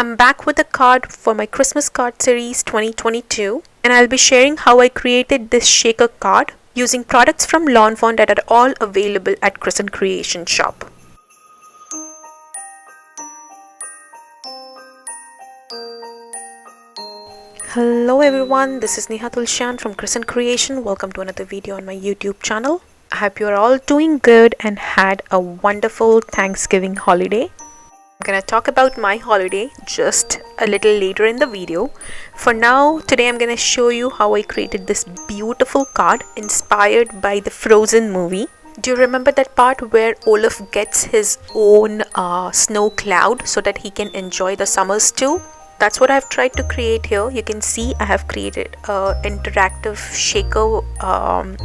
I'm back with a card for my Christmas card series 2022, and I'll be sharing how I created this shaker card using products from Lawn Fawn that are all available at Crescent Creation shop. Hello everyone, this is Neha Tulsyan from Crescent Creation. Welcome to another video on my YouTube channel. I hope you're all doing good and had a wonderful Thanksgiving holiday. I'm gonna talk about my holiday just a little later in the video. For now, today I'm gonna show you how I created this beautiful card inspired by the Frozen movie. Do you remember that part where Olaf gets his own snow cloud so that he can enjoy the summers too? That's what I've tried to create here. You can see I have created an interactive shaker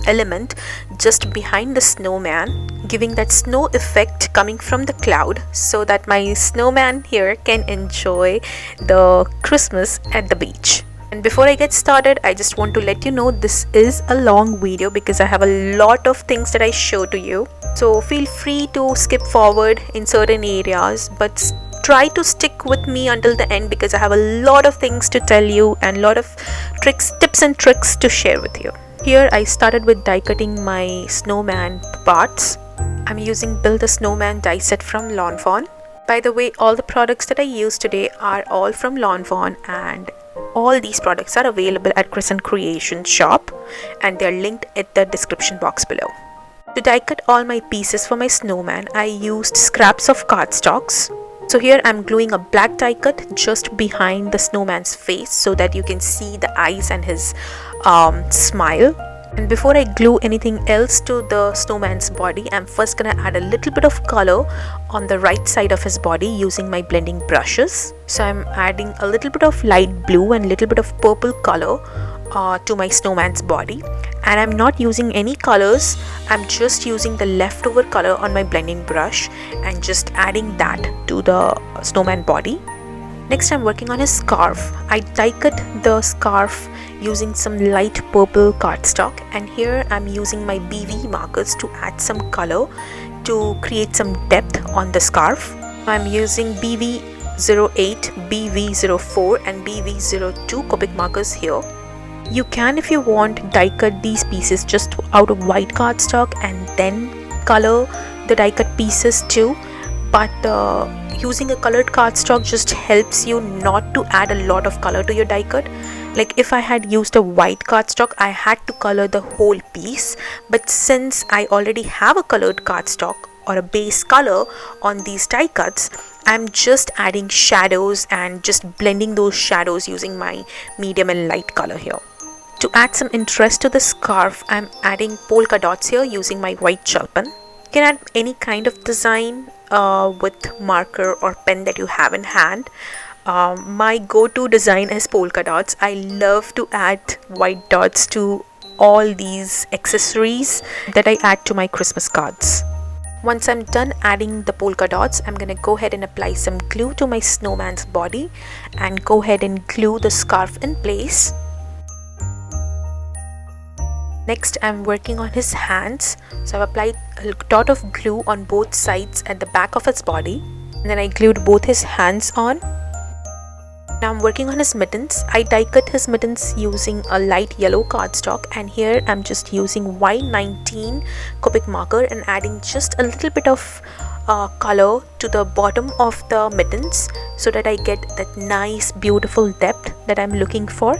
element just behind the snowman, giving that snow effect coming from the cloud so that my snowman here can enjoy the Christmas at the beach. And before I get started, I just want to let you know this is a long video because I have a lot of things that I show to you. So feel free to skip forward in certain areas, but try to stick with me until the end because I have a lot of things to tell you and a lot of tips and tricks to share with you. Here I started with die cutting my snowman parts. I'm using Build a Snowman die set from Lawn Fawn. By the way, all the products that I use today are all from Lawn Fawn, and all these products are available at Crescent Creation shop and they're linked at the description box below. To die cut all my pieces for my snowman, I used scraps of cardstocks. So here I'm gluing a black die cut just behind the snowman's face so that you can see the eyes and his smile. And before I glue anything else to the snowman's body, I'm first gonna add a little bit of color on the right side of his body using my blending brushes. So I'm adding a little bit of light blue and a little bit of purple color to my snowman's body. And I'm not using any colors, I'm just using the leftover color on my blending brush and just adding that to the snowman body. Next I'm working on his scarf. I die cut the scarf using some light purple cardstock, and here I'm using my BV markers to add some color to create some depth on the scarf. I'm using BV08, BV04 and BV02 Copic markers here. You can, if you want, die cut these pieces just out of white cardstock and then color the die cut pieces too, but using a colored cardstock just helps you not to add a lot of color to your die cut. Like if I had used a white cardstock, I had to color the whole piece, but since I already have a colored cardstock or a base color on these die cuts, I'm just adding shadows and just blending those shadows using my medium and light color here. To add some interest to the scarf, I'm adding polka dots here using my white gel pen. You can add any kind of design with marker or pen that you have in hand. My go-to design is polka dots. I love to add white dots to all these accessories that I add to my Christmas cards. Once I'm done adding the polka dots, I'm gonna go ahead and apply some glue to my snowman's body and go ahead and glue the scarf in place. Next I'm working on his hands. So I've applied a dot of glue on both sides at the back of his body, and then I glued both his hands on. Now I'm working on his mittens. I die cut his mittens using a light yellow cardstock, and here I'm just using Y19 Copic marker and adding just a little bit of color to the bottom of the mittens so that I get that nice beautiful depth that I'm looking for.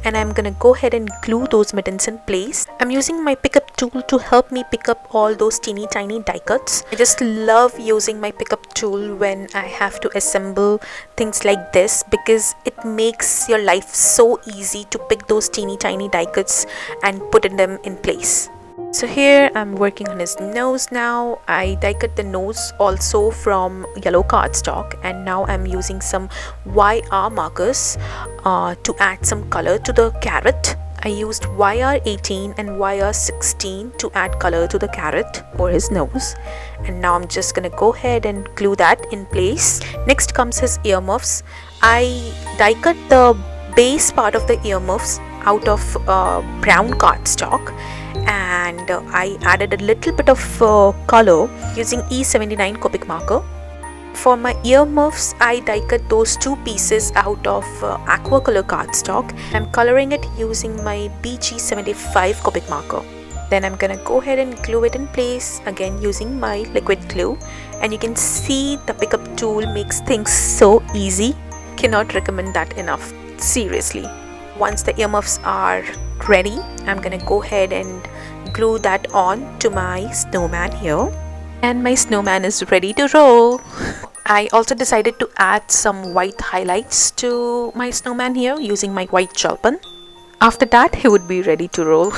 And I'm gonna go ahead and glue those mittens in place. I'm using my pickup tool to help me pick up all those teeny tiny die cuts. I just love using my pickup tool when I have to assemble things like this because it makes your life so easy to pick those teeny tiny die cuts and put them in place. So here I'm working on his nose now. I die cut the nose also from yellow cardstock, and now I'm using some YR markers to add some color to the carrot. I used YR18 and YR16 to add color to the carrot or his nose, and now I'm just gonna go ahead and glue that in place. Next comes his earmuffs. I die cut the base part of the earmuffs out of brown cardstock, and I added a little bit of color using E79 Copic marker. For my earmuffs, I die cut those two pieces out of aqua color cardstock. I'm coloring it using my Beachy 75 cubic marker. Then I'm gonna go ahead and glue it in place again using my liquid glue. And you can see the pickup tool makes things so easy. Cannot recommend that enough, seriously. Once the earmuffs are ready, I'm gonna go ahead and glue that on to my snowman here. And my snowman is ready to roll. I also decided to add some white highlights to my snowman here using my white gel pen. After that, he would be ready to roll.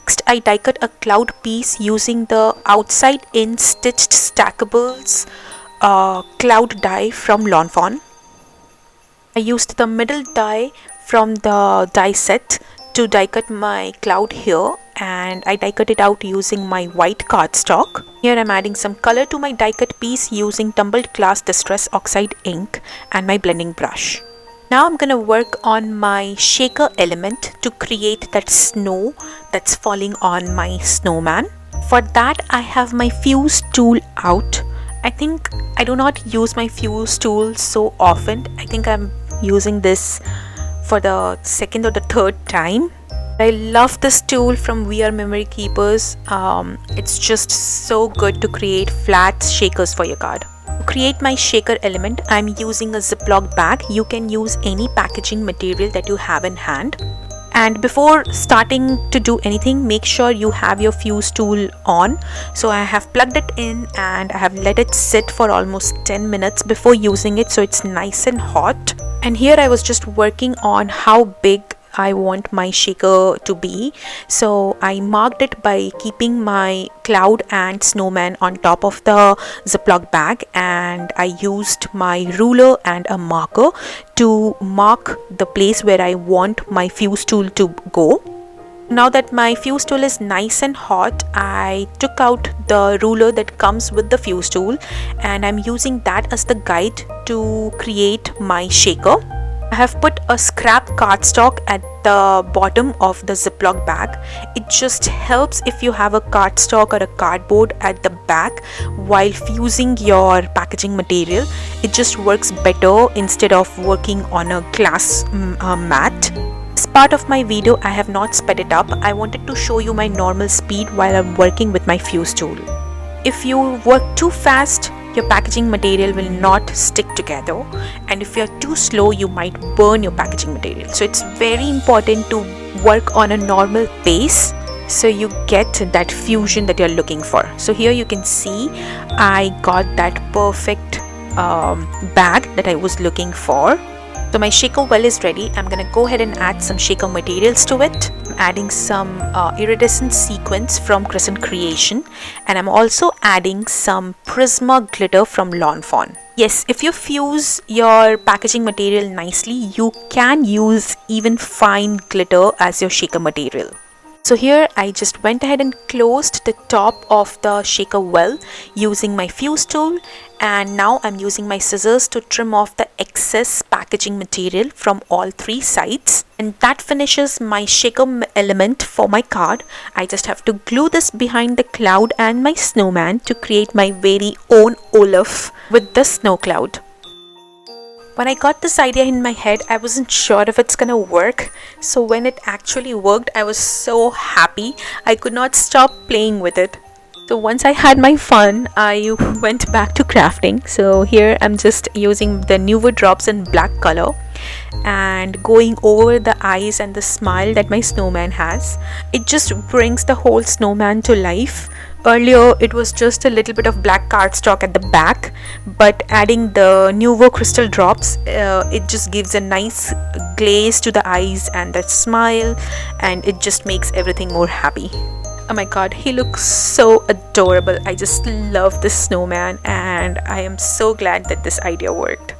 Next, I die cut a cloud piece using the outside in stitched stackables cloud die from Lawn Fawn. I used the middle die from the die set to die cut my cloud here, and I die cut it out using my white cardstock. Here I'm adding some color to my die cut piece using tumbled glass distress oxide ink and my blending brush. Now I'm gonna work on my shaker element to create that snow that's falling on my snowman. For that, I have my fuse tool out. I think I do not use my fuse tool so often. I think I'm using this for the second or the third time. I love this tool from We Are Memory Keepers. It's just so good to create flat shakers for your card. To create my shaker element, I'm using a Ziploc bag. You can use any packaging material that you have in hand. And before starting to do anything, make sure you have your fuse tool on. So I have plugged it in and I have let it sit for almost 10 minutes before using it, so it's nice and hot. And here I was just working on how big I want my shaker to be. So I marked it by keeping my cloud and snowman on top of the Ziploc bag, and I used my ruler and a marker to mark the place where I want my fuse tool to go. Now that my fuse tool is nice and hot, I took out the ruler that comes with the fuse tool, and I'm using that as the guide to create my shaker. I have put a scrap cardstock at the bottom of the Ziploc bag. It just helps if you have a cardstock or a cardboard at the back while fusing your packaging material. It just works better instead of working on a glass mat. As part of my video, I have not sped it up. I wanted to show you my normal speed while I'm working with my fuse tool. If you work too fast, your packaging material will not stick together, and if you're too slow, you might burn your packaging material. So it's very important to work on a normal pace so you get that fusion that you're looking for. So here you can see I got that perfect bag that I was looking for. So my shaker well is ready. I'm gonna go ahead and add some shaker materials to it. I'm adding some iridescent sequins from Crescent Creation, and I'm also adding some Prisma glitter from Lawn Fawn. Yes, if you fuse your packaging material nicely, you can use even fine glitter as your shaker material. So here I just went ahead and closed the top of the shaker well using my fuse tool, and now I'm using my scissors to trim off the excess packaging material from all three sides, and that finishes my shaker element for my card. I just have to glue this behind the cloud and my snowman to create my very own Olaf with the snow cloud. When I got this idea in my head, I wasn't sure if it's gonna work. So when it actually worked, I was so happy. I could not stop playing with it. So once I had my fun, I went back to crafting. So here I'm just using the Nuvo drops in black color and going over the eyes and the smile that my snowman has. It just brings the whole snowman to life. Earlier it was just a little bit of black cardstock at the back, but adding the Nuvo crystal drops, it just gives a nice glaze to the eyes and that smile, and it just makes everything more happy. Oh my god, he looks so adorable. I just love this snowman, and I am so glad that this idea worked.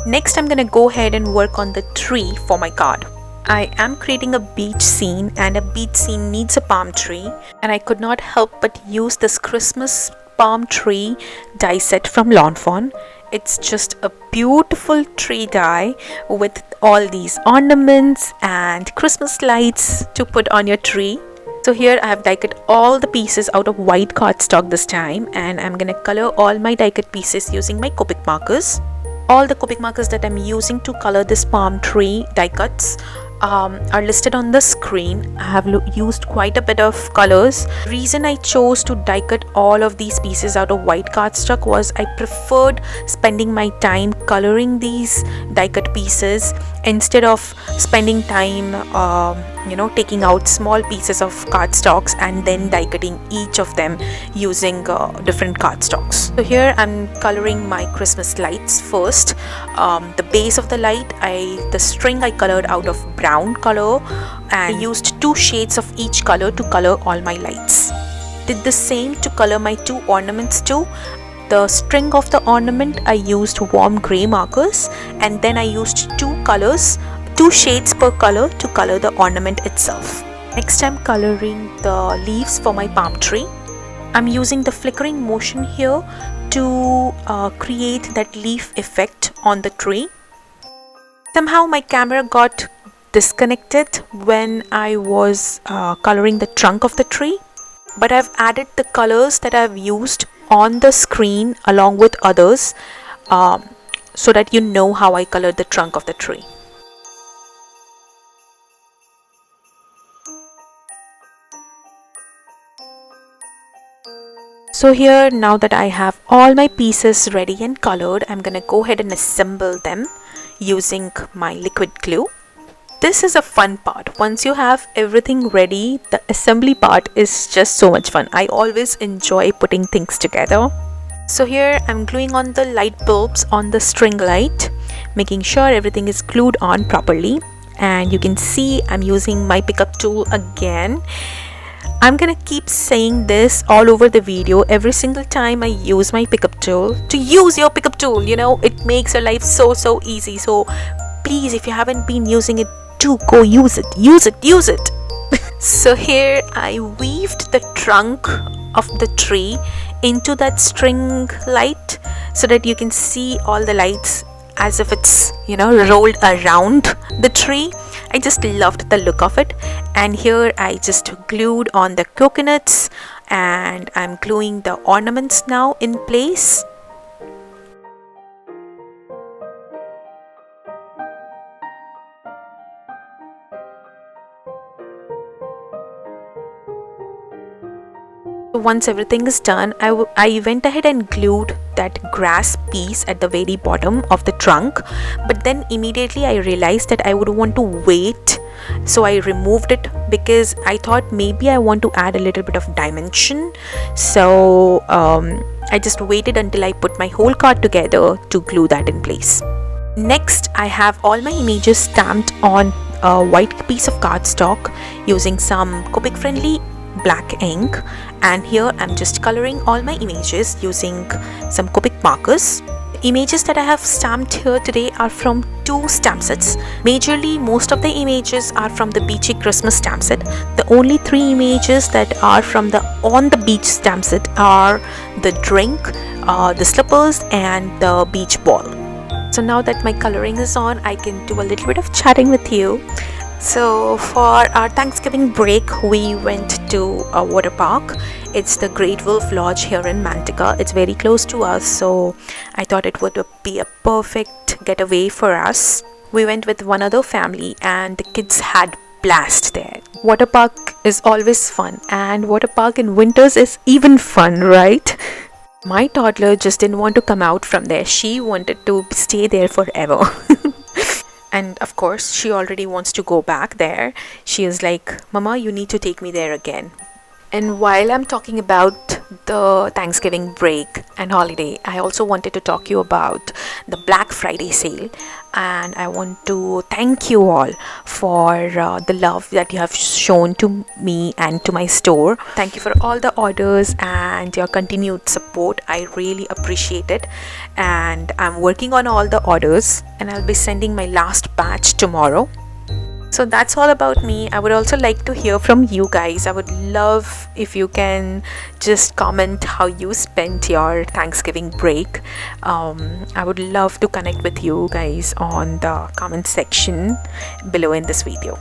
Next, I'm gonna go ahead and work on the tree for my card. I am creating a beach scene, and a beach scene needs a palm tree, and I could not help but use this Christmas palm tree die set from Lawn Fawn. It's just a beautiful tree die with all these ornaments and Christmas lights to put on your tree. So here I have die cut all the pieces out of white cardstock this time, and I'm gonna color all my die cut pieces using my Copic markers. All the Copic markers that I'm using to color this palm tree die cuts are listed on the screen. I have used quite a bit of colors. The reason I chose to die cut all of these pieces out of white cardstock was I preferred spending my time coloring these die cut pieces instead of spending time taking out small pieces of cardstocks and then die cutting each of them using different cardstocks. So here I'm coloring my Christmas lights first. The base of the light, the string I colored out of brown color, and I used 2 shades of each color to color all my lights. Did the same to color my 2 ornaments too. The string of the ornament I used warm grey markers, and then I used 2 shades per color to color the ornament itself. Next I'm coloring the leaves for my palm tree. I'm using the flickering motion here to create that leaf effect on the tree. Somehow my camera got disconnected when I was coloring the trunk of the tree, but I've added the colors that I've used on the screen along with others so that you know how I colored the trunk of the tree. So here, now that I have all my pieces ready and colored, I'm gonna go ahead and assemble them using my liquid glue. This is a fun part. Once you have everything ready, the assembly part is just so much fun. I always enjoy putting things together. So here I'm gluing on the light bulbs on the string light, making sure everything is glued on properly. And you can see I'm using my pickup tool again. I'm gonna keep saying this all over the video every single time I use my pickup tool. To use your pickup tool, it makes your life so easy. So please, if you haven't been using it, do go use it. So here I weaved the trunk of the tree into that string light so that you can see all the lights as if it's rolled around the tree. I just loved the look of it. And here I just glued on the coconuts, and I'm gluing the ornaments now in place. Once everything is done, I went ahead and glued that grass piece at the very bottom of the trunk, but then immediately I realized that I would want to wait, so I removed it because I thought maybe I want to add a little bit of dimension. So I just waited until I put my whole card together to glue that in place. Next, I have all my images stamped on a white piece of cardstock using some Copic friendly black ink, and here I'm just coloring all my images using some Copic markers. The images that I have stamped here today are from 2 stamp sets. Majorly, most of the images are from the Beachy Christmas stamp set. The only 3 images that are from the On the Beach stamp set are the drink, the slippers, and the beach ball. So now that my coloring is on, I can do a little bit of chatting with you. So for our Thanksgiving break, we went to a water park. It's the Great Wolf Lodge here in Manteca. It's very close to us, so I thought it would be a perfect getaway for us. We went with one other family and the kids had blast there. Water park is always fun, and water park in winters is even fun, right? My toddler just didn't want to come out from there. She wanted to stay there forever. And of course, she already wants to go back there. She is like, Mama, you need to take me there again. And while I'm talking about the Thanksgiving break and holiday, I also wanted to talk to you about the Black Friday sale. And I want to thank you all for the love that you have shown to me and to my store. Thank you for all the orders and your continued support. I really appreciate it. And I'm working on all the orders, and I'll be sending my last batch tomorrow. So that's all about me. I would also like to hear from you guys. I would love if you can just comment how you spent your Thanksgiving break. I would love to connect with you guys on the comment section below in this video.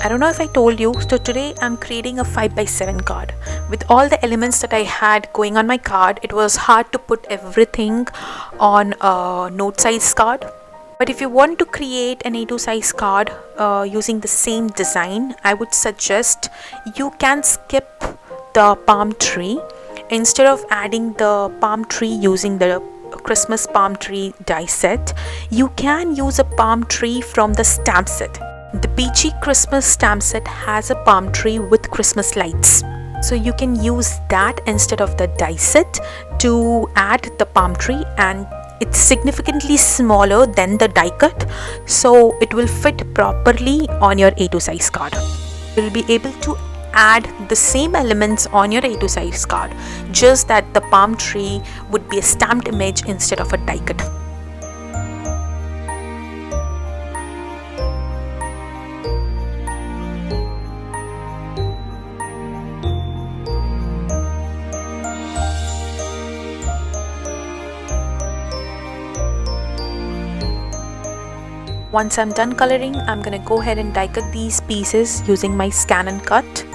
I don't know if I told you, so today I'm creating a 5x7 card. With all the elements that I had going on my card, it was hard to put everything on a note size card. But if you want to create an A2 size card using the same design, I would suggest you can skip the palm tree. Instead of adding the palm tree using the Christmas palm tree die set, you can use a palm tree from the stamp set. The Beachy Christmas stamp set has a palm tree with Christmas lights. So you can use that instead of the die set to add the palm tree, and it's significantly smaller than the die cut, so it will fit properly on your A2 size card. You'll be able to add the same elements on your A2 size card, just that the palm tree would be a stamped image instead of a die cut. Once I'm done coloring, I'm gonna go ahead and die cut these pieces using my scan and cut.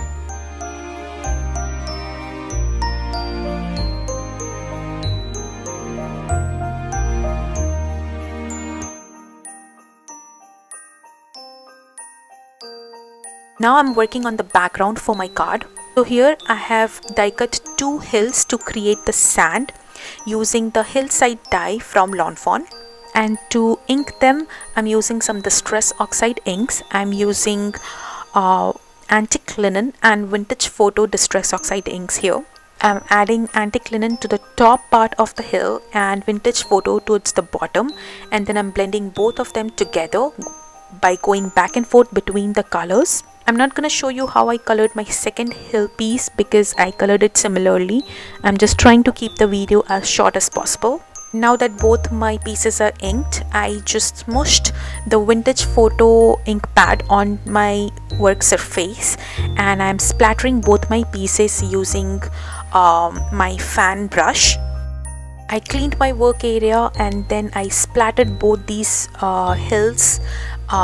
Now I'm working on the background for my card. So here I have die cut two hills to create the sand using the hillside die from Lawn Fawn. And to ink them, I'm using some Distress Oxide inks. I'm using Antique Linen and Vintage Photo Distress Oxide inks here. I'm adding Antique Linen to the top part of the hill and Vintage Photo towards the bottom, and then I'm blending both of them together by going back and forth between the colors. I'm not going to show you how I colored my second hill piece because I colored it similarly. I'm just trying to keep the video as short as possible. Now that both my pieces are inked, I just smooshed the Vintage Photo ink pad on my work surface, and I'm splattering both my pieces using my fan brush. I cleaned my work area and then I splattered both these hills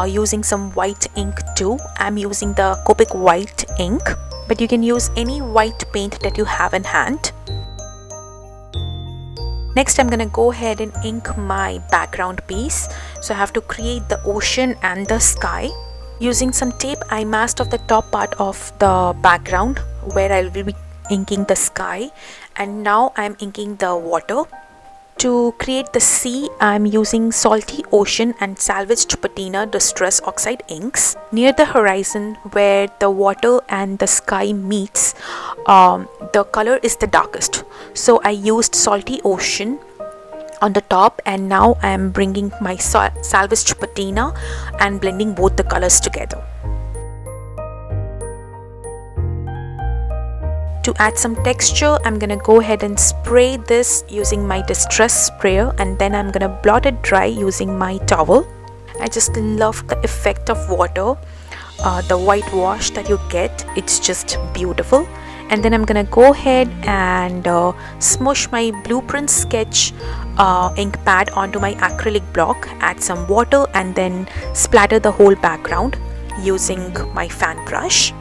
using some white ink too. I'm using the Copic white ink, but you can use any white paint that you have in hand. Next, I'm gonna go ahead and ink my background piece. So I have to create the ocean and the sky. Using some tape, I masked off the top part of the background where I will be inking the sky, and now I'm inking the water. To create the sea, I'm using Salty Ocean and Salvaged Patina Distress Oxide inks. Near the horizon where the water and the sky meets, the color is the darkest. So I used Salty Ocean on the top, and now I am bringing my Salvaged Patina and blending both the colors together. To add some texture, I'm gonna go ahead and spray this using my distress sprayer, and then I'm gonna blot it dry using my towel. I just love the effect of water, the white wash that you get. It's just beautiful. And then I'm gonna go ahead and smush my blueprint sketch ink pad onto my acrylic block, add some water, and then splatter the whole background using my fan brush.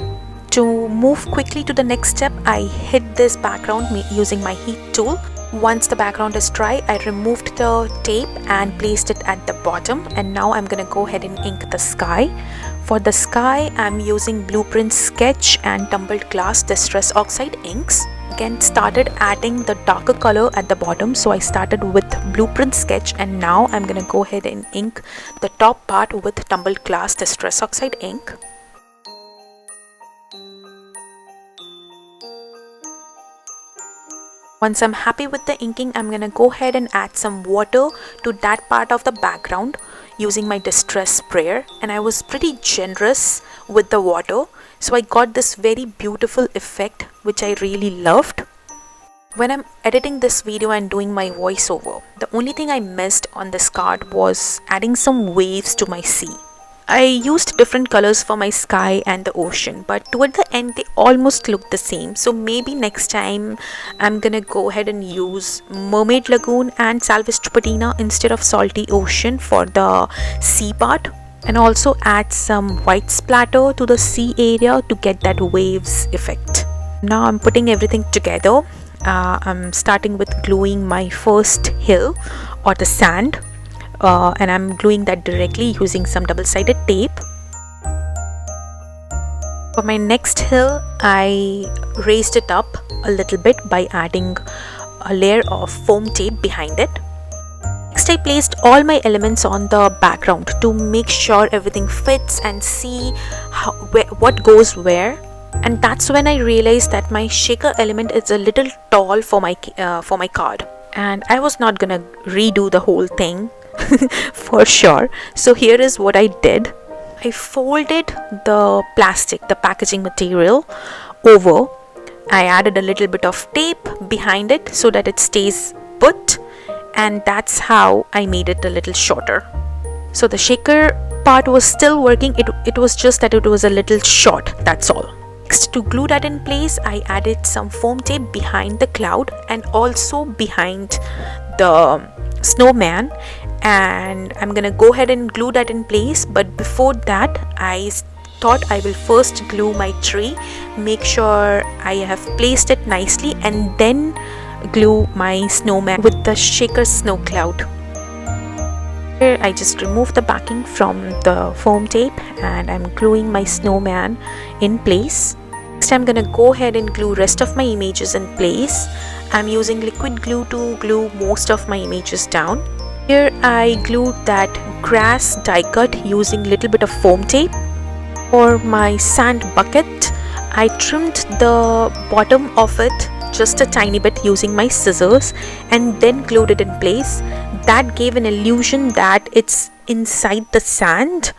To move quickly to the next step, I hid this background using my heat tool. Once the background is dry, I removed the tape and placed it at the bottom, and now I'm gonna go ahead and ink the sky. For the sky, I'm using Blueprint Sketch and Tumbled Glass Distress Oxide inks. Again, started adding the darker color at the bottom, so I started with Blueprint Sketch, and now I'm gonna go ahead and ink the top part with Tumbled Glass Distress Oxide ink. Once I'm happy with the inking, I'm gonna go ahead and add some water to that part of the background using my distress sprayer, and I was pretty generous with the water, so I got this very beautiful effect which I really loved. When I'm editing this video and doing my voiceover, the only thing I missed on this card was adding some waves to my sea. I used different colors for my sky and the ocean, but toward the end they almost look the same. So maybe next time I'm gonna go ahead and use Mermaid Lagoon and Salvaged Patina instead of Salty Ocean for the sea part. and also add some white splatter to the sea area to get that waves effect. Now I'm putting everything together. I'm starting with gluing my first hill or the sand, and I'm gluing that directly using some double-sided tape. For my next hill, I raised it up a little bit by adding a layer of foam tape behind it. Next, I placed all my elements on the background to make sure everything fits and see what goes where. And that's when I realized that my shaker element is a little tall for my card, and I was not gonna redo the whole thing for sure. So here is what I did. I folded the plastic, the packaging material over. I added a little bit of tape behind it so that it stays put, and that's how I made it a little shorter. So the shaker part was still working, it was just that it was a little short, that's all. Next, to glue that in place, I added some foam tape behind the cloud and also behind the snowman, and I'm gonna go ahead and glue that in place. But before that, I thought I will first glue my tree, make sure I have placed it nicely, and then glue my snowman with the shaker snow cloud. Here I just removed the backing from the foam tape and I'm gluing my snowman in place. Next, I'm gonna go ahead and glue rest of my images in place. I'm using liquid glue to glue most of my images down. Here I glued that grass die cut using little bit of foam tape. For my sand bucket, I trimmed the bottom of it just a tiny bit using my scissors and then glued it in place. That gave an illusion that it's inside the sand.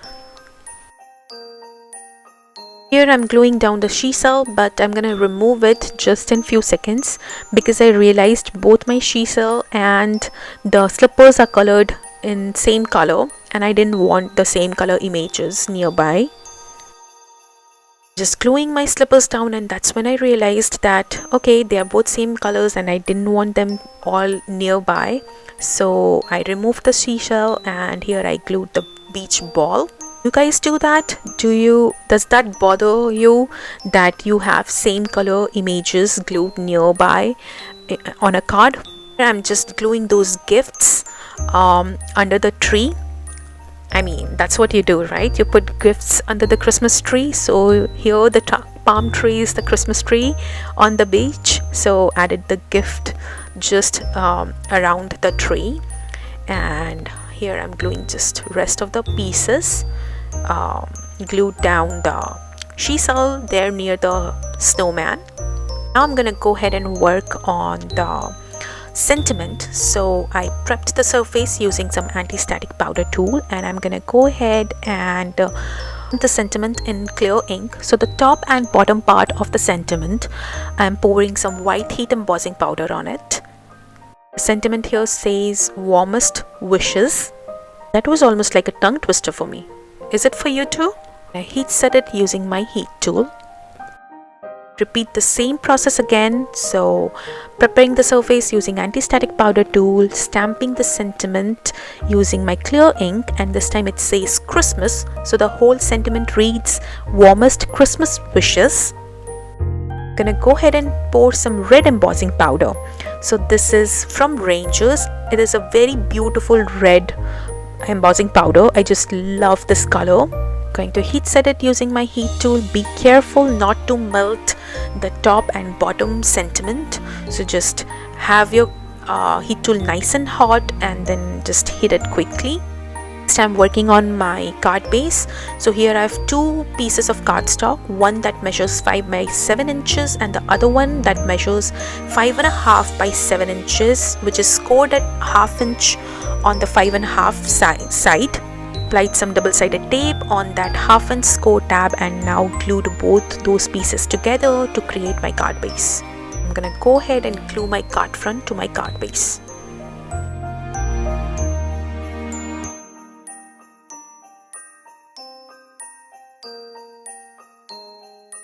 Here I'm gluing down the she cell, but I'm gonna remove it just in few seconds because I realized both my she cell and the slippers are colored in same color and I didn't want the same color images nearby. Just gluing my slippers down, and that's when I realized that okay, they are both same colors and I didn't want them all nearby. So I removed the seashell and here I glued the beach ball. You guys do that? Does that bother you that you have same color images glued nearby on a card? I'm just gluing those gifts under the tree. I mean, that's what you do, right? You put gifts under the Christmas tree. So here the palm tree is the Christmas tree on the beach. So added the gift just around the tree, and here I'm gluing just rest of the pieces. Glued down the she cell there near the snowman. Now I'm gonna go ahead and work on the sentiment. So I prepped the surface using some anti-static powder tool, and I'm gonna go ahead and the sentiment in clear ink. So the top and bottom part of the sentiment, I'm pouring some white heat embossing powder on it. The sentiment here says warmest wishes. That was almost like a tongue twister for me. Is it for you too? I heat set it using my heat tool. Repeat the same process again. So preparing the surface using anti-static powder tool, stamping the sentiment using my clear ink, and this time it says Christmas, so the whole sentiment reads warmest Christmas wishes. Gonna go ahead and pour some red embossing powder. So this is from Rangers. It is a very beautiful red embossing powder. I just love this color. Going to heat set it using my heat tool. Be careful not to melt the top and bottom sentiment, so just have your heat tool nice and hot and then just hit it quickly. Next, I'm working on my card base. So here I have two pieces of cardstock, one that measures 5 by 7 inches and the other one that measures 5.5 by 7 inches, which is scored at ½ inch on the 5.5 side. Applied some double-sided tape on that ½ inch score tab and now glued both those pieces together to create my card base. I'm gonna go ahead and glue my card front to my card base.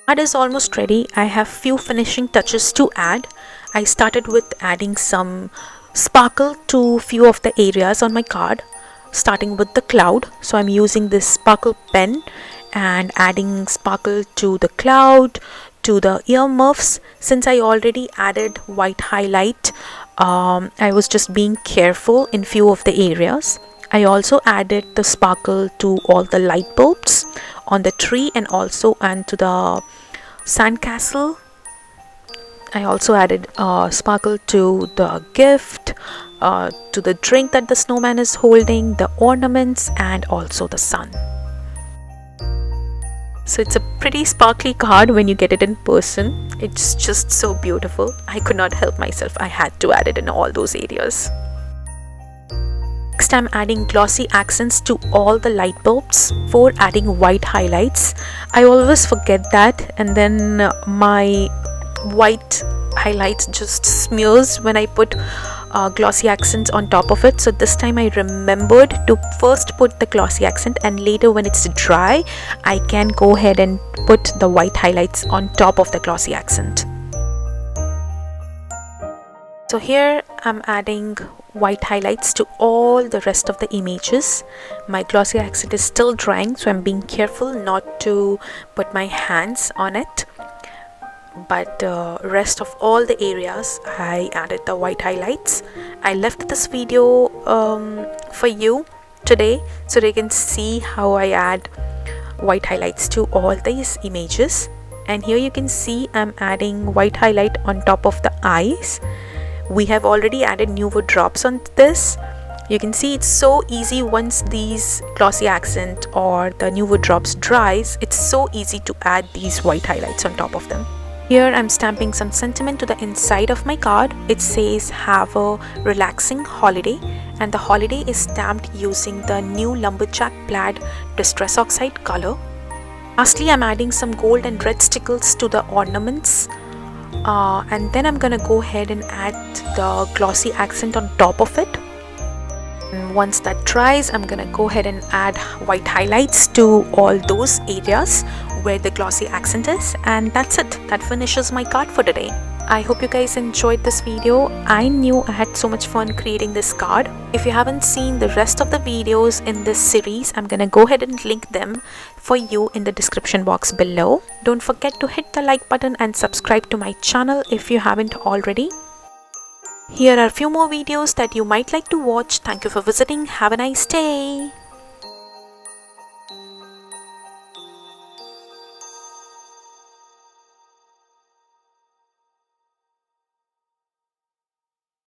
Card is almost ready. I have few finishing touches to add. I started with adding some sparkle to few of the areas on my card. starting with the cloud. So I'm using this sparkle pen and adding sparkle to the cloud, to the earmuffs. Since I already added white highlight, I was just being careful in few of the areas. I also added the sparkle to all the light bulbs on the tree and also to the sandcastle. I also added sparkle to the gift, to the drink that the snowman is holding, the ornaments, and also the sun. So it's a pretty sparkly card when you get it in person. It's just so beautiful. I could not help myself. I had to add it in all those areas. Next, I'm adding glossy accents to all the light bulbs for adding white highlights. I always forget that, and then my white highlights just smears when I put glossy accents on top of it. So this time I remembered to first put the glossy accent, and later when it's dry I can go ahead and put the white highlights on top of the glossy accent. So here I'm adding white highlights to all the rest of the images. My glossy accent is still drying, so I'm being careful not to put my hands on it. But rest of all the areas I added the white highlights. I left this video for you today so you can see how I add white highlights to all these images. And here you can see I'm adding white highlight on top of the eyes. We have already added nuvo drops on this. You can see it's so easy once these glossy accent or the nuvo drops dries. It's so easy to add these white highlights on top of them. Here I'm stamping some sentiment to the inside of my card. It says have a relaxing holiday, and the holiday is stamped using the new lumberjack plaid distress oxide color. Lastly, I'm adding some gold and red stickles to the ornaments. And then I'm gonna go ahead and add the glossy accent on top of it. And once that dries, I'm gonna go ahead and add white highlights to all those areas where the glossy accent is, and that's it. That finishes my card for today. I hope you guys enjoyed this video. I knew I had so much fun creating this card. If you haven't seen the rest of the videos in this series, I'm gonna go ahead and link them for you in the description box below. Don't forget to hit the like button and subscribe to my channel if you haven't already. Here are a few more videos that you might like to watch. Thank you for visiting. Have a nice day.